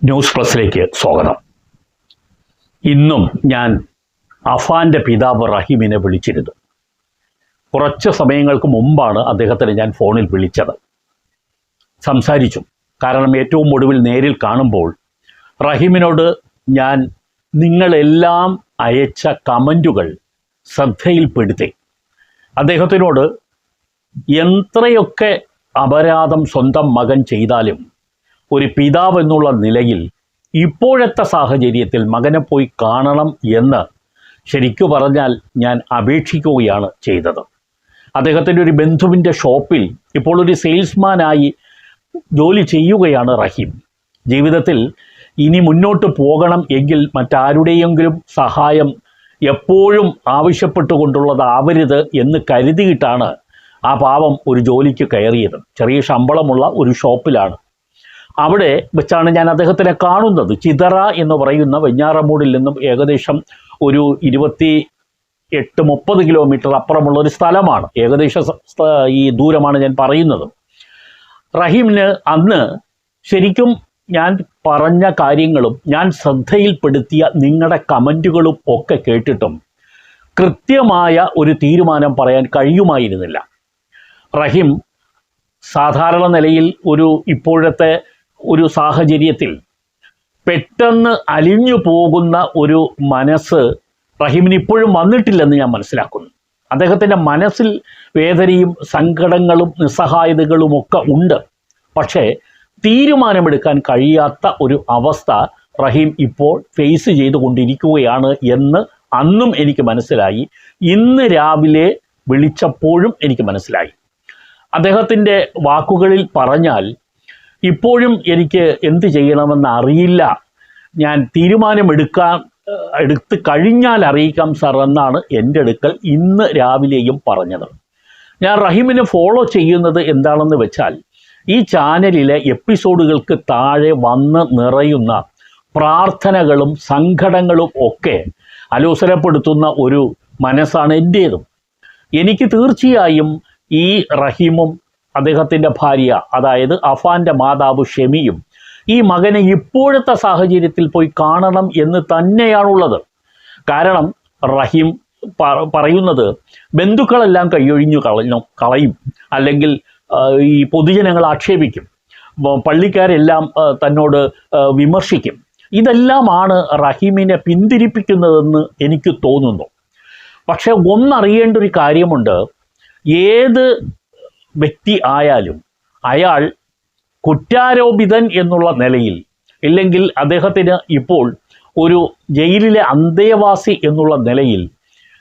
News പ്ലസിലേക്ക് സ്വാഗതം. ഇന്നും ഞാൻ അഫാൻ്റെ പിതാവ് റഹീമിനെ വിളിച്ചിരുന്നു. കുറച്ച് സമയങ്ങൾക്ക് മുമ്പാണ് അദ്ദേഹത്തിന് ഞാൻ ഫോണിൽ വിളിച്ചത്. സംസാരിച്ചു. കാരണം ഏറ്റവും ഒടുവിൽ നേരിൽ കാണുമ്പോൾ റഹീമിനോട് ഞാൻ നിങ്ങളെല്ലാം അയച്ച കമൻറ്റുകൾ ശ്രദ്ധയിൽപ്പെടുത്തി. അദ്ദേഹത്തിനോട് എത്രയൊക്കെ അപരാധം സ്വന്തം മകൻ ചെയ്താലും ഒരു പിതാവ് എന്നുള്ള നിലയിൽ ഇപ്പോഴത്തെ സാഹചര്യത്തിൽ മകനെ പോയി കാണണം എന്ന് ശരിക്കു പറഞ്ഞാൽ ഞാൻ അപേക്ഷിക്കുകയാണ് ചെയ്തത്. അദ്ദേഹത്തിൻ്റെ ഒരു ബന്ധുവിൻ്റെ ഷോപ്പിൽ ഇപ്പോൾ ഒരു സെയിൽസ്മാനായി ജോലി ചെയ്യുകയാണ് റഹീം. ജീവിതത്തിൽ ഇനി മുന്നോട്ട് പോകണം എങ്കിൽ മറ്റാരുടെയെങ്കിലും സഹായം എപ്പോഴും ആവശ്യപ്പെട്ടുകൊണ്ടുള്ളതാവരുത് എന്ന് കരുതിയിട്ടാണ് ആ പാവം ഒരു ജോലിക്ക് കയറിയത്. ചെറിയ ശമ്പളമുള്ള ഒരു ഷോപ്പിലാണ്. അവിടെ വെച്ചാണ് ഞാൻ അദ്ദേഹത്തിനെ കാണുന്നത്. ചിതറ എന്ന് പറയുന്ന വെഞ്ഞാറമൂടിൽ നിന്നും ഏകദേശം ഒരു 28-30 കിലോമീറ്റർ അപ്പുറമുള്ള ഒരു സ്ഥലമാണ്. ഏകദേശം ഈ ദൂരമാണ് ഞാൻ പറയുന്നത്. റഹീമിന് അന്ന് ശരിക്കും ഞാൻ പറഞ്ഞ കാര്യങ്ങളും ഞാൻ ശ്രദ്ധയിൽപ്പെടുത്തിയ നിങ്ങളുടെ കമൻറ്റുകളും ഒക്കെ കേട്ടിട്ടും കൃത്യമായ ഒരു തീരുമാനം പറയാൻ കഴിയുമായിരുന്നില്ല. റഹീം സാധാരണ നിലയിൽ ഇപ്പോഴത്തെ ഒരു സാഹചര്യത്തിൽ പെട്ടെന്ന് അലിഞ്ഞു പോകുന്ന ഒരു മനസ്സ് റഹീമിന് ഇപ്പോഴും വന്നിട്ടില്ലെന്ന് ഞാൻ മനസ്സിലാക്കുന്നു. അദ്ദേഹത്തിൻ്റെ മനസ്സിൽ വേദനയും സങ്കടങ്ങളും നിസ്സഹായതകളും ഒക്കെ ഉണ്ട്. പക്ഷേ തീരുമാനമെടുക്കാൻ കഴിയാത്ത ഒരു അവസ്ഥ റഹീം ഇപ്പോൾ ഫേസ് ചെയ്തുകൊണ്ടിരിക്കുകയാണ് എന്ന് അന്നും എനിക്ക് മനസ്സിലായി. ഇന്ന് രാവിലെ വിളിച്ചപ്പോഴും എനിക്ക് മനസ്സിലായി. അദ്ദേഹത്തിൻ്റെ വാക്കുകളിൽ പറഞ്ഞാൽ, ഇപ്പോഴും എനിക്ക് എന്ത് ചെയ്യണമെന്ന് അറിയില്ല, ഞാൻ എടുത്ത് കഴിഞ്ഞാൽ അറിയിക്കാം സാർ എന്നാണ് എൻ്റെ അടുക്കൽ ഇന്ന് രാവിലെയും പറഞ്ഞത്. ഞാൻ റഹീമിനെ ഫോളോ ചെയ്യുന്നത് എന്താണെന്ന് വെച്ചാൽ, ഈ ചാനലിലെ എപ്പിസോഡുകൾക്ക് താഴെ വന്ന് നിറയുന്ന പ്രാർത്ഥനകളും സങ്കടങ്ങളും ഒക്കെ അലോസരപ്പെടുത്തുന്ന ഒരു മനസ്സാണ് എൻ്റേതും. എനിക്ക് തീർച്ചയായും ഈ റഹീമും അദ്ദേഹത്തിൻ്റെ ഭാര്യ, അതായത് അഫാൻ്റെ മാതാവ് ഷെമിയും ഈ മകനെ ഇപ്പോഴത്തെ സാഹചര്യത്തിൽ പോയി കാണണം എന്ന് തന്നെയാണുള്ളത്. കാരണം റഹീം പറയുന്നത് ബന്ധുക്കളെല്ലാം കൈയൊഴിഞ്ഞു കളയും, അല്ലെങ്കിൽ ഈ പൊതുജനങ്ങൾ ആക്ഷേപിക്കും, പള്ളിക്കാരെല്ലാം തന്നോട് വിമർശിക്കും. ഇതെല്ലാമാണ് റഹീമിനെ പിന്തിരിപ്പിക്കുന്നതെന്ന് എനിക്ക് തോന്നുന്നു. പക്ഷെ ഒന്നറിയേണ്ട ഒരു കാര്യമുണ്ട്. ഏത് വ്യക്തി ആയാലും അയാൾ കുറ്റാരോപിതൻ എന്നുള്ള നിലയിൽ, ഇല്ലെങ്കിൽ അദ്ദേഹത്തിന് ഇപ്പോൾ ഒരു ജയിലിലെ അന്തേവാസി എന്നുള്ള നിലയിൽ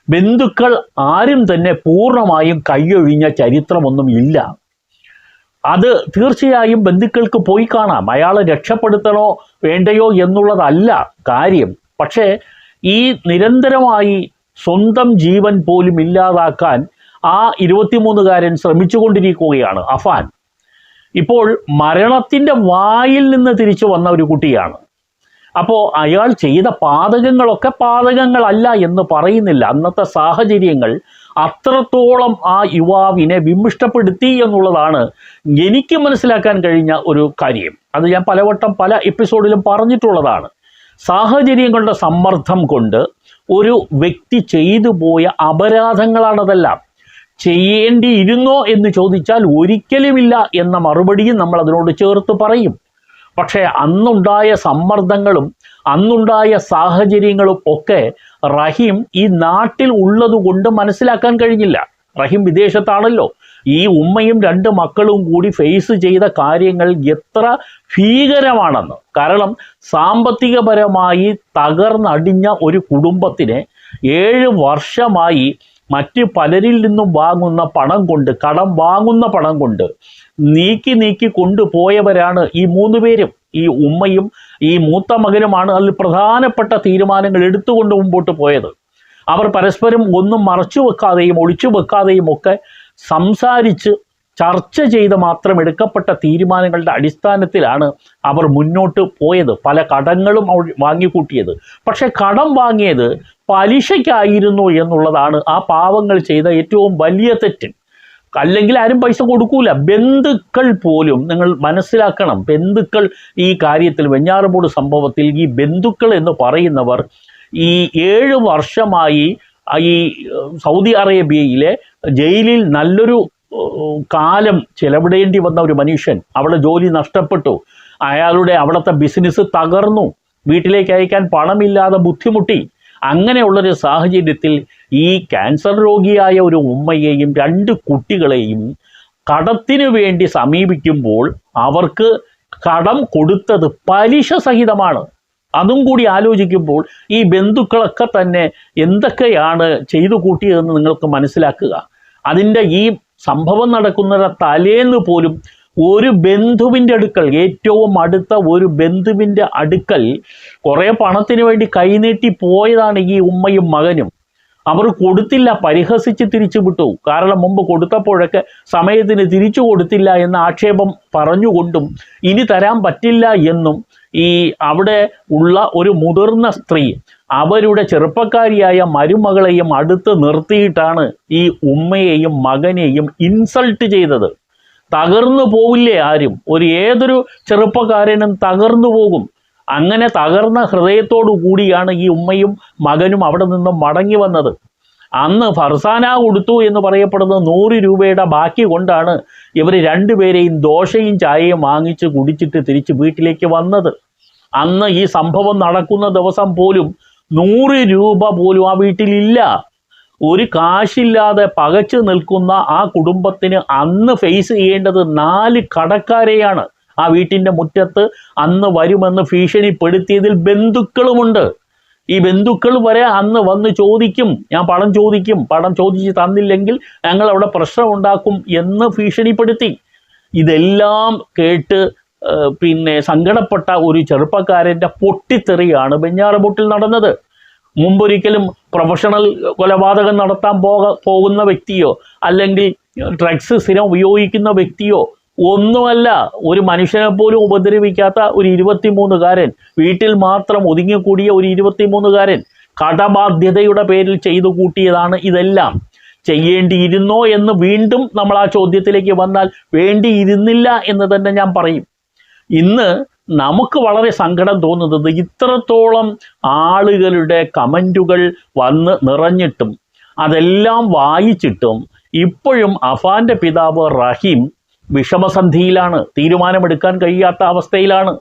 ബന്ധുക്കൾ ആരും തന്നെ പൂർണ്ണമായും കൈയൊഴിഞ്ഞ ചരിത്രമൊന്നും ഇല്ല. അത് തീർച്ചയായും ബന്ധുക്കൾക്ക് പോയി കാണാം. അയാളെ രക്ഷപ്പെടുത്തണോ വേണ്ടയോ എന്നുള്ളതല്ല കാര്യം. പക്ഷേ ഈ നിരന്തരമായി സ്വന്തം ജീവൻ പോലും ഇല്ലാതാക്കാൻ ആ 23-കാരൻ ശ്രമിച്ചുകൊണ്ടിരിക്കുകയാണ് അഫാൻ. ഇപ്പോൾ മരണത്തിൻ്റെ വായിൽ നിന്ന് തിരിച്ചു വന്ന ഒരു കുട്ടിയാണ്. അപ്പോൾ അയാൾ ചെയ്ത പാതകങ്ങളൊക്കെ പാതകങ്ങളല്ല എന്ന് പറയുന്നില്ല. അന്നത്തെ സാഹചര്യങ്ങൾ അത്രത്തോളം ആ യുവാവിനെ വിമിഷ്ടപ്പെടുത്തി എന്നുള്ളതാണ് എനിക്ക് മനസ്സിലാക്കാൻ കഴിഞ്ഞ ഒരു കാര്യം. അത് ഞാൻ പലവട്ടം പല എപ്പിസോഡിലും പറഞ്ഞിട്ടുള്ളതാണ്. സാഹചര്യങ്ങളുടെ സമ്മർദ്ദം കൊണ്ട് ഒരു വ്യക്തി ചെയ്തു പോയ അപരാധങ്ങളാണതെല്ലാം. ചെയ്യേണ്ടിയിരുന്നോ എന്ന് ചോദിച്ചാൽ ഒരിക്കലുമില്ല എന്ന മറുപടിയും നമ്മൾ അതിനോട് ചേർത്ത് പറയും. പക്ഷേ അന്നുണ്ടായ സമ്മർദ്ദങ്ങളും അന്നുണ്ടായ സാഹചര്യങ്ങളും ഒക്കെ റഹീം ഈ നാട്ടിൽ ഉള്ളതുകൊണ്ട് മനസ്സിലാക്കാൻ കഴിഞ്ഞില്ല. റഹീം വിദേശത്താണല്ലോ. ഈ ഉമ്മയും 2 മക്കളും കൂടി ഫേസ് ചെയ്ത കാര്യങ്ങൾ എത്ര ഭീകരമാണെന്ന്. കാരണം സാമ്പത്തികപരമായി തകർന്നടിഞ്ഞ ഒരു കുടുംബത്തിനെ 7 വർഷമായി മറ്റ് പലരിൽ നിന്നും വാങ്ങുന്ന പണം കൊണ്ട്, കടം വാങ്ങുന്ന പണം കൊണ്ട് നീക്കി കൊണ്ടുപോയവരാണ് ഈ 3 പേരും. ഈ ഉമ്മയും ഈ മൂത്ത മകനുമാണ് അതിൽ പ്രധാനപ്പെട്ട തീരുമാനങ്ങൾ എടുത്തുകൊണ്ട് മുമ്പോട്ട് പോയത്. അവർ പരസ്പരം ഒന്നും മറച്ചു വെക്കാതെയും ഒളിച്ചു വെക്കാതെയും ഒക്കെ സംസാരിച്ച് ചർച്ച ചെയ്ത് മാത്രം എടുക്കപ്പെട്ട തീരുമാനങ്ങളുടെ അടിസ്ഥാനത്തിലാണ് അവർ മുന്നോട്ട് പോയത്. പല കടങ്ങളും വാങ്ങിക്കൂട്ടിയത്. പക്ഷെ കടം വാങ്ങിയത് പലിശയ്ക്കായിരുന്നു എന്നുള്ളതാണ് ആ പാവങ്ങൾ ചെയ്ത ഏറ്റവും വലിയ തെറ്റ്. അല്ലെങ്കിൽ ആരും പൈസ കൊടുക്കൂല. ബന്ധുക്കൾ പോലും നിങ്ങൾ മനസ്സിലാക്കണം, ബന്ധുക്കൾ ഈ കാര്യത്തിൽ വെഞ്ഞാറമൂട് സംഭവത്തിൽ ഈ ബന്ധുക്കൾ എന്ന് പറയുന്നവർ ഈ 7 വർഷമായി ഈ സൗദി അറേബ്യയിലെ ജയിലിൽ നല്ലൊരു കാലം ചെലവിടേണ്ടി വന്ന ഒരു മനുഷ്യൻ, അവിടെ ജോലി നഷ്ടപ്പെട്ടു, അയാളുടെ അവിടുത്തെ ബിസിനസ് തകർന്നു, വീട്ടിലേക്ക് അയക്കാൻ പണമില്ലാതെ ബുദ്ധിമുട്ടി. അങ്ങനെയുള്ളൊരു സാഹചര്യത്തിൽ ഈ ക്യാൻസർ രോഗിയായ ഒരു ഉമ്മയെയും 2 കുട്ടികളെയും കടത്തിനു വേണ്ടി സമീപിക്കുമ്പോൾ അവർക്ക് കടം കൊടുത്തത് പലിശ സഹിതമാണ്. അതും കൂടി ആലോചിക്കുമ്പോൾ ഈ ബന്ധുക്കളൊക്കെ തന്നെ എന്തൊക്കെയാണ് ചെയ്തു കൂട്ടിയതെന്ന് നിങ്ങൾക്ക് മനസ്സിലാക്കുക. അതിൻ്റെ ഈ സംഭവം നടക്കുന്ന തലേന്ന് പോലും ഒരു ബന്ധുവിൻ്റെ അടുക്കൽ, ഏറ്റവും അടുത്ത ഒരു ബന്ധുവിൻ്റെ അടുക്കൽ കുറേ പണത്തിന് വേണ്ടി കൈനീട്ടി പോയതാണ് ഈ ഉമ്മയും മകനും. അവർ കൊടുത്തില്ല, പരിഹസിച്ച് തിരിച്ചു വിട്ടു. കാരണം മുമ്പ് കൊടുത്തപ്പോഴൊക്കെ സമയത്തിന് തിരിച്ചു കൊടുത്തില്ല എന്ന ആക്ഷേപം പറഞ്ഞുകൊണ്ടും ഇനി തരാൻ പറ്റില്ല എന്നും ഈ അവിടെ ഉള്ള ഒരു മുതിർന്ന സ്ത്രീ അവരുടെ ചെറുപ്പക്കാരിയായ മരുമകളെയും അടുത്ത് നിർത്തിയിട്ടാണ് ഈ ഉമ്മയെയും മകനെയും ഇൻസൾട്ട് ചെയ്തത്. തകർന്നു പോവില്ലേ ആരും? ഏതൊരു ചെറുപ്പക്കാരനും തകർന്നു പോകും. അങ്ങനെ തകർന്ന ഹൃദയത്തോടു കൂടിയാണ് ഈ ഉമ്മയും മകനും അവിടെ നിന്നും മടങ്ങി വന്നത്. അന്ന് ഫർസാന കൊടുത്തു എന്ന് പറയപ്പെടുന്ന 100 രൂപയുടെ ബാക്കി കൊണ്ടാണ് ഇവർ 2 പേരെയും ദോശയും ചായയും വാങ്ങിച്ച് കുടിച്ചിട്ട് തിരിച്ച് വീട്ടിലേക്ക് വന്നത്. അന്ന് ഈ സംഭവം നടക്കുന്ന ദിവസം പോലും 100 രൂപ പോലും ആ വീട്ടിലില്ല. ഒരു കാശില്ലാതെ പകച്ചു നിൽക്കുന്ന ആ കുടുംബത്തിന് അന്ന് ഫേസ് ചെയ്യേണ്ടത് 4 കടക്കാരെയാണ്. ആ വീട്ടിൻ്റെ മുറ്റത്ത് അന്ന് വരുമെന്ന് ഭീഷണിപ്പെടുത്തിയതിൽ ബന്ധുക്കളുമുണ്ട്. ഈ ബന്ധുക്കൾ വരെ അന്ന് വന്ന് ചോദിക്കും, ഞാൻ പണം ചോദിക്കും, പണം ചോദിച്ച് തന്നില്ലെങ്കിൽ ഞങ്ങൾ അവിടെ പ്രശ്നമുണ്ടാക്കും എന്ന് ഭീഷണിപ്പെടുത്തി. ഇതെല്ലാം കേട്ട് പിന്നെ സങ്കടപ്പെട്ട ഒരു ചെറുപ്പക്കാരൻ്റെ പൊട്ടിത്തെറിയാണ് വെഞ്ഞാറമൂട്ടിൽ നടന്നത്. മുമ്പൊരിക്കലും പ്രൊഫഷണൽ കൊലപാതകം നടത്താൻ പോകുന്ന വ്യക്തിയോ അല്ലെങ്കിൽ ഡ്രഗ്സ് സ്ഥിരം ഉപയോഗിക്കുന്ന വ്യക്തിയോ ഒന്നുമല്ല. ഒരു മനുഷ്യനെ പോലും ഉപദ്രവിക്കാത്ത ഒരു 23-കാരൻ, വീട്ടിൽ മാത്രം ഒതുങ്ങിക്കൂടിയ ഒരു 23-കാരൻ കടബാധ്യതയുടെ പേരിൽ ചെയ്തു കൂട്ടിയതാണ് ഇതെല്ലാം. ചെയ്യേണ്ടിയിരുന്നോ എന്ന് വീണ്ടും നമ്മൾ ആ ചോദ്യത്തിലേക്ക് വന്നാൽ വേണ്ടിയിരുന്നില്ല എന്ന് തന്നെ ഞാൻ പറയും. ഇന്ന് നമുക്ക് വളരെ സങ്കടം തോന്നുന്നത് ഇത്രത്തോളം ആളുകളുടെ കമൻറ്റുകൾ വന്ന് നിറഞ്ഞിട്ടും അതെല്ലാം വായിച്ചിട്ടും ഇപ്പോഴും അഫാൻ്റെ പിതാവ് റഹീം വിഷമസന്ധിയിലാണ്, തീരുമാനമെടുക്കാൻ കഴിയാത്ത അവസ്ഥയിലാണ്.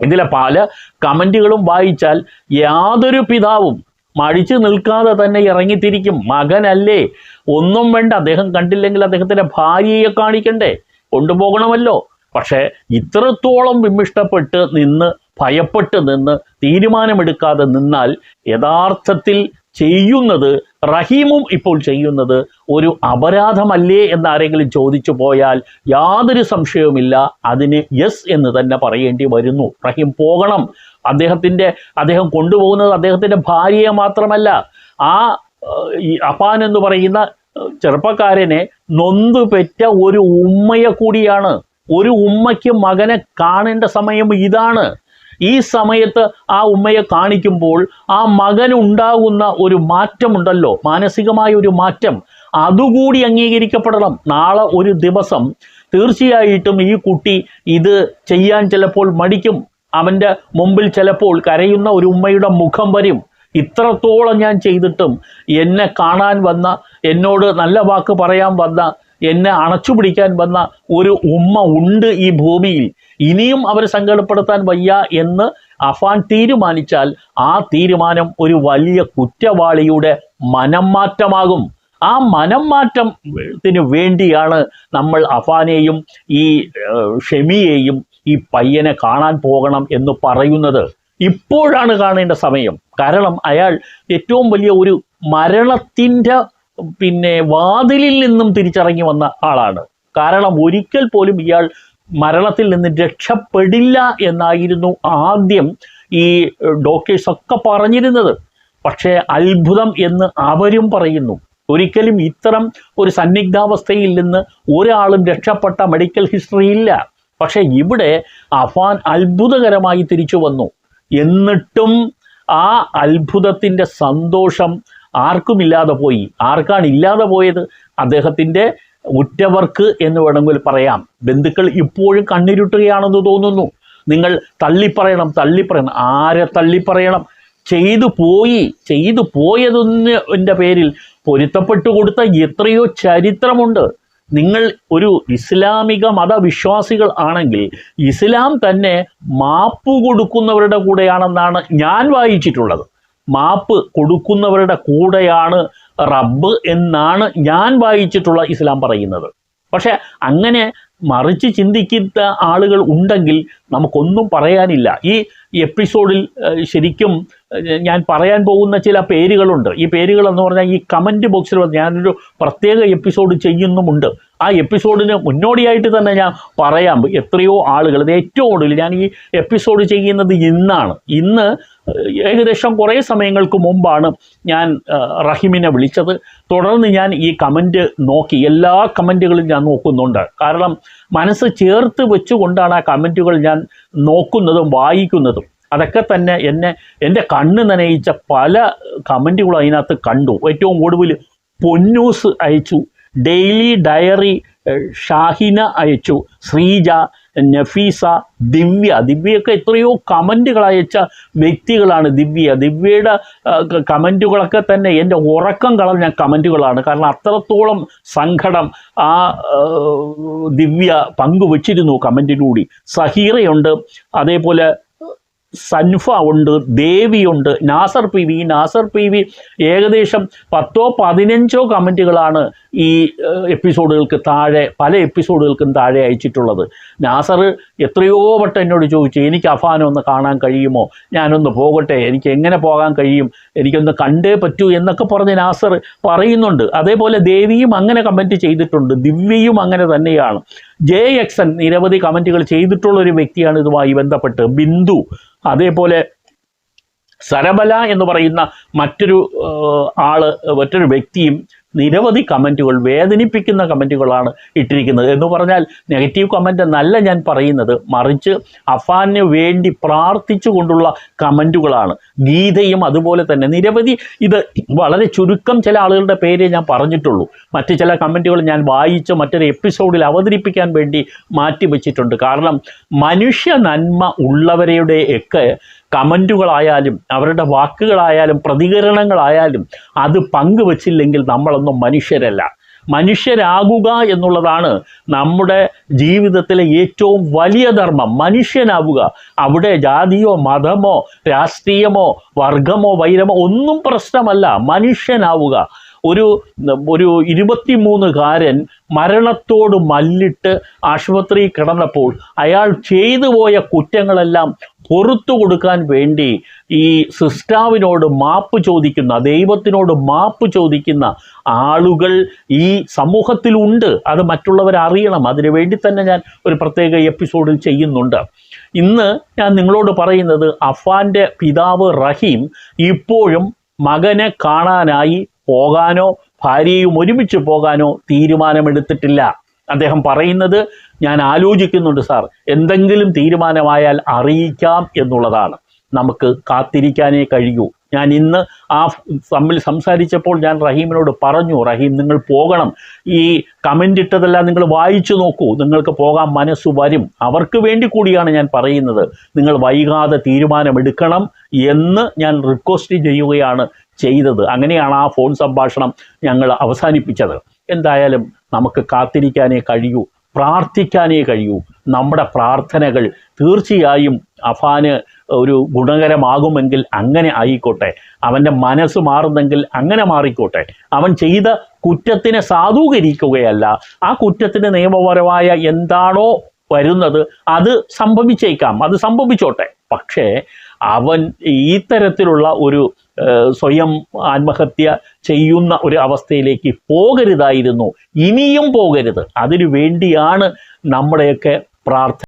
ഇതിലെ പല കമൻറ്റുകളും വായിച്ചാൽ യാതൊരു പിതാവും മടിച്ചു നിൽക്കാതെ തന്നെ ഇറങ്ങിത്തിരിക്കും. മകനല്ലേ, ഒന്നും വേണ്ട, അദ്ദേഹം കണ്ടില്ലെങ്കിൽ അദ്ദേഹത്തിൻ്റെ ഭാര്യയെ കാണിക്കണ്ടേ, കൊണ്ടുപോകണമല്ലോ. പക്ഷേ ഇത്രത്തോളം വിമിഷ്ടപ്പെട്ട് നിന്ന്, ഭയപ്പെട്ട് നിന്ന്, തീരുമാനമെടുക്കാതെ നിന്നാൽ യഥാർത്ഥത്തിൽ ചെയ്യുന്നത്, റഹീമും ഇപ്പോൾ ചെയ്യുന്നത് ഒരു അപരാധമല്ലേ എന്നാരെങ്കിലും ചോദിച്ചു പോയാൽ യാതൊരു സംശയവുമില്ല, അതിന് യെസ് എന്ന് തന്നെ പറയേണ്ടി വരുന്നു. റഹീം പോകണം. അദ്ദേഹം കൊണ്ടുപോകുന്നത് അദ്ദേഹത്തിൻ്റെ ഭാര്യയെ മാത്രമല്ല, ഈ അഫാൻ എന്ന് പറയുന്ന ചെറുപ്പക്കാരനെ നൊന്തു പെറ്റ ഒരു ഉമ്മയെ കൂടിയാണ്. ഒരു ഉമ്മയ്ക്ക് മകനെ കാണേണ്ട സമയം ഇതാണ്. ഈ സമയത്ത് ആ ഉമ്മയെ കാണിക്കുമ്പോൾ ആ മകനുണ്ടാകുന്ന ഒരു മാറ്റമുണ്ടല്ലോ, മാനസികമായ ഒരു മാറ്റം, അതുകൂടി അംഗീകരിക്കപ്പെടണം. നാളെ ഒരു ദിവസം തീർച്ചയായിട്ടും ഈ കുട്ടി ഇത് ചെയ്യാൻ ചിലപ്പോൾ മടിക്കും. അവൻ്റെ മുമ്പിൽ ചിലപ്പോൾ കരയുന്ന ഒരു ഉമ്മയുടെ മുഖം വരും. ഇത്രത്തോളം ഞാൻ ചെയ്തിട്ടും എന്നെ കാണാൻ വന്ന, എന്നോട് നല്ല വാക്ക് പറയാൻ വന്ന, എന്നെ അണച്ചുപിടിക്കാൻ വന്ന ഒരു ഉമ്മ ഉണ്ട് ഈ ഭൂമിയിൽ, ഇനിയും അവരെ സങ്കടപ്പെടുത്താൻ വയ്യ എന്ന് അഫാൻ തീരുമാനിച്ചാൽ ആ തീരുമാനം ഒരു വലിയ കുറ്റവാളിയുടെ മനം മാറ്റമാകും. ആ മനം മാറ്റത്തിന് വേണ്ടിയാണ് നമ്മൾ അഫാനെയും ഈ ഷെമിയെയും ഈ പയ്യനെ കാണാൻ പോകണം എന്ന് പറയുന്നത്. ഇപ്പോഴാണ് കാണേണ്ട സമയം. കാരണം അയാൾ ഏറ്റവും വലിയ ഒരു മരണത്തിൻ്റെ വാതിലിൽ നിന്നും തിരിച്ചിറങ്ങി വന്ന ആളാണ്. കാരണം ഒരിക്കൽ പോലും ഇയാൾ മരണത്തിൽ നിന്ന് രക്ഷപ്പെടില്ല എന്നായിരുന്നു ആദ്യം ഈ ഡോക്ടേഴ്സൊക്കെ പറഞ്ഞിരുന്നത്. പക്ഷേ അത്ഭുതം എന്ന് അവരും പറയുന്നു. ഒരിക്കലും ഇത്തരം ഒരു സന്നിഗ്ധാവസ്ഥയിൽ നിന്ന് ഒരാളും രക്ഷപ്പെട്ട മെഡിക്കൽ ഹിസ്റ്ററി ഇല്ല. പക്ഷേ ഇവിടെ അഫാൻ അത്ഭുതകരമായി തിരിച്ചു വന്നു. എന്നിട്ടും ആ അത്ഭുതത്തിൻ്റെ സന്തോഷം ആർക്കുമില്ലാതെ പോയി. ആർക്കാണ് ഇല്ലാതെ പോയത്? അദ്ദേഹത്തിൻ്റെ ഉറ്റവർക്ക് എന്ന് വേണമെങ്കിൽ പറയാം. ബന്ധുക്കൾ ഇപ്പോഴും കണ്ണിരുട്ടുകയാണെന്ന് തോന്നുന്നു. നിങ്ങൾ തള്ളിപ്പറയണം. ആരെ തള്ളിപ്പറയണം? ചെയ്തു പോയതിൻ്റെ പേരിൽ പൊരുത്തപ്പെട്ടു കൊടുത്ത എത്രയോ ചരിത്രമുണ്ട്. നിങ്ങൾ ഒരു ഇസ്ലാമിക മതവിശ്വാസികൾ ആണെങ്കിൽ ഇസ്ലാം തന്നെ മാപ്പ് കൊടുക്കുന്നവരുടെ കൂടെയാണെന്നാണ് ഞാൻ വായിച്ചിട്ടുള്ളത്. മാപ്പ് കൊടുക്കുന്നവരുടെ കൂടെയാണ് റബ്ബ് എന്നാണ് ഞാൻ വായിച്ചിട്ടുള്ള ഇസ്ലാം പറയുന്നത്. പക്ഷെ അങ്ങനെ മറിച്ച് ചിന്തിക്കുന്ന ആളുകൾ ഉണ്ടെങ്കിൽ നമുക്കൊന്നും പറയാനില്ല. ഈ എപ്പിസോഡിൽ ശരിക്കും ഞാൻ പറയാൻ പോകുന്ന ചില പേരുകളുണ്ട്. ഈ പേരുകൾ എന്ന് പറഞ്ഞാൽ ഈ കമൻറ്റ് ബോക്സിൽ ഞാനൊരു പ്രത്യേക എപ്പിസോഡ് ചെയ്യുന്നുമുണ്ട്. ആ എപ്പിസോഡിന് മുന്നോടിയായിട്ട് തന്നെ ഞാൻ പറയാം. എത്രയോ ആളുകൾ, ഇത് ഏറ്റവും കൂടുതൽ ഞാൻ ഈ എപ്പിസോഡ് ചെയ്യുന്നത് ഇന്ന് ഏകദേശം കുറേ സമയങ്ങൾക്ക് മുമ്പാണ് ഞാൻ റഹീമിനെ വിളിച്ചത്. തുടർന്ന് ഞാൻ ഈ കമൻറ്റ് നോക്കി, എല്ലാ കമൻറ്റുകളും ഞാൻ നോക്കുന്നുണ്ട്. കാരണം മനസ്സ് ചേർത്ത് വെച്ചുകൊണ്ടാണ് ആ കമൻറ്റുകൾ ഞാൻ നോക്കുന്നതും വായിക്കുന്നതും. അതൊക്കെ തന്നെ എൻ്റെ കണ്ണ് നനയിച്ച പല കമൻറ്റുകളും അതിനകത്ത് കണ്ടു. ഏറ്റവും ഒടുവിൽ പൊന്നൂസ് അയച്ചു, ഡെയിലി ഡയറി ഷാഹിന അയച്ചു, ശ്രീജ, നഫീസ, ദിവ്യയൊക്കെ എത്രയോ കമൻറ്റുകൾ അയച്ച വ്യക്തികളാണ്. ദിവ്യയുടെ കമൻറ്റുകളൊക്കെ തന്നെ എൻ്റെ ഉറക്കം കളഞ്ഞ കമൻറ്റുകളാണ്. കാരണം അത്രത്തോളം സങ്കടം ആ ദിവ്യ പങ്കുവച്ചിരുന്നു കമൻറ്റിലൂടെ. സഹീറയുണ്ട്, അതേപോലെ സൻഫ ഉണ്ട്, ദേവിയുണ്ട്, നാസർ പി വി ഏകദേശം 10-15 കമൻറ്റുകളാണ് ഈ എപ്പിസോഡുകൾക്ക് താഴെ, പല എപ്പിസോഡുകൾക്കും താഴെ അയച്ചിട്ടുള്ളത്. നാസർ എത്രയോ വട്ടം എന്നോട് ചോദിച്ചു, എനിക്ക് അഫാനെ ഒന്ന് കാണാൻ കഴിയുമോ, ഞാനൊന്ന് പോകട്ടെ, എനിക്ക് എങ്ങനെ പോകാൻ കഴിയും, എനിക്കൊന്ന് കണ്ടേ പറ്റൂ എന്നൊക്കെ പറഞ്ഞ് നാസർ പറയുന്നുണ്ട്. അതേപോലെ ദേവിയും അങ്ങനെ കമൻറ്റ് ചെയ്തിട്ടുണ്ട്, ദിവ്യയും അങ്ങനെ തന്നെയാണ്. JXN നിരവധി കമൻറ്റുകൾ ചെയ്തിട്ടുള്ളൊരു വ്യക്തിയാണ് ഇതുമായി ബന്ധപ്പെട്ട്. ബിന്ദു, അതേപോലെ സരബല എന്ന് പറയുന്ന മറ്റൊരു വ്യക്തിയും നിരവധി കമൻറ്റുകൾ, വേദനിപ്പിക്കുന്ന കമൻറ്റുകളാണ് ഇട്ടിരിക്കുന്നത്. എന്ന് പറഞ്ഞാൽ നെഗറ്റീവ് കമൻ്റ് എന്നല്ല ഞാൻ പറയുന്നത്, മറിച്ച് അഫാന് വേണ്ടി പ്രാർത്ഥിച്ചു കൊണ്ടുള്ള കമൻറ്റുകളാണ്. ഗീതയും അതുപോലെ തന്നെ നിരവധി. ഇത് വളരെ ചുരുക്കം ചില ആളുകളുടെ പേരെ ഞാൻ പറഞ്ഞിട്ടുള്ളൂ. മറ്റ് ചില കമൻറ്റുകൾ ഞാൻ വായിച്ച് മറ്റൊരു എപ്പിസോഡിൽ അവതരിപ്പിക്കാൻ വേണ്ടി മാറ്റിവെച്ചിട്ടുണ്ട്. കാരണം മനുഷ്യ നന്മ ഉള്ളവരുടെയൊക്കെ കമൻറ്റുകളായാലും അവരുടെ വാക്കുകളായാലും പ്രതികരണങ്ങളായാലും അത് പങ്കുവച്ചില്ലെങ്കിൽ നമ്മളൊന്നും മനുഷ്യരല്ല. മനുഷ്യരാകുക എന്നുള്ളതാണ് നമ്മുടെ ജീവിതത്തിലെ ഏറ്റവും വലിയ ധർമ്മം. മനുഷ്യനാവുക. അവിടെ ജാതിയോ മതമോ രാഷ്ട്രീയമോ വർഗമോ വൈരമോ ഒന്നും പ്രശ്നമല്ല. മനുഷ്യനാവുക. ഒരു 23-കാരൻ മരണത്തോട് മല്ലിട്ട് ആശുപത്രിയിൽ കിടന്നപ്പോൾ അയാൾ ചെയ്തു പോയ കുറ്റങ്ങളെല്ലാം പുറത്തു കൊടുക്കാൻ വേണ്ടി ഈ സിസ്റ്റാവിനോട് മാപ്പ് ചോദിക്കുന്ന, ദൈവത്തിനോട് മാപ്പ് ചോദിക്കുന്ന ആളുകൾ ഈ സമൂഹത്തിലുണ്ട്. അത് മറ്റുള്ളവർ അറിയണം. അതിനുവേണ്ടി തന്നെ ഞാൻ ഒരു പ്രത്യേക എപ്പിസോഡിൽ ചെയ്യുന്നുണ്ട്. ഇന്ന് ഞാൻ നിങ്ങളോട് പറയുന്നത്, അഫാൻ്റെ പിതാവ് റഹീം ഇപ്പോഴും മകനെ കാണാനായി പോകാനോ ഭാര്യയും ഒരുമിച്ച് പോകാനോ തീരുമാനമെടുത്തിട്ടില്ല. അദ്ദേഹം പറയുന്നത്, ഞാൻ ആലോചിക്കുന്നുണ്ട് സാർ, എന്തെങ്കിലും തീരുമാനമായാൽ അറിയിക്കാം എന്നുള്ളതാണ്. നമുക്ക് കാത്തിരിക്കാനേ കഴിയൂ. ഞാൻ ഇന്ന് തമ്മിൽ സംസാരിച്ചപ്പോൾ ഞാൻ റഹീമിനോട് പറഞ്ഞു, റഹീം നിങ്ങൾ പോകണം, ഈ കമൻ്റ് ഇട്ടതെല്ലാം നിങ്ങൾ വായിച്ചു നോക്കൂ, നിങ്ങൾക്ക് പോകാൻ മനസ്സ് വരും. അവർക്ക് വേണ്ടി കൂടിയാണ് ഞാൻ പറയുന്നത്. നിങ്ങൾ വൈകാതെ തീരുമാനമെടുക്കണം എന്ന് ഞാൻ റിക്വസ്റ്റ് ചെയ്യുകയാണ് ചെയ്തത്. അങ്ങനെയാണ് ആ ഫോൺ സംഭാഷണം ഞങ്ങൾ അവസാനിപ്പിച്ചത്. എന്തായാലും നമുക്ക് കാത്തിരിക്കാനേ കഴിയൂ, പ്രാർത്ഥിക്കാനേ കഴിയൂ. നമ്മുടെ പ്രാർത്ഥനകൾ തീർച്ചയായും അഫാന് ഒരു ഗുണകരമാകുമെങ്കിൽ അങ്ങനെ ആയിക്കോട്ടെ. അവൻ്റെ മനസ്സ് മാറുന്നെങ്കിൽ അങ്ങനെ മാറിക്കോട്ടെ. അവൻ ചെയ്ത കുറ്റത്തിനെ സാധൂകരിക്കുകയല്ല, ആ കുറ്റത്തിന് നിയമപരമായ എന്താണോ വരുന്നത് അത് സംഭവിച്ചേക്കാം, അത് സംഭവിച്ചോട്ടെ. പക്ഷേ അവൻ ഈ തരത്തിലുള്ള ഒരു സ്വയം ആത്മഹത്യ ചെയ്യുന്ന ഒരു അവസ്ഥയിലേക്ക് പോകരുതായിരുന്നു, ഇനിയും പോകരുത്. അതിനു വേണ്ടിയാണ് നമ്മുടെയൊക്കെ പ്രാർത്ഥന.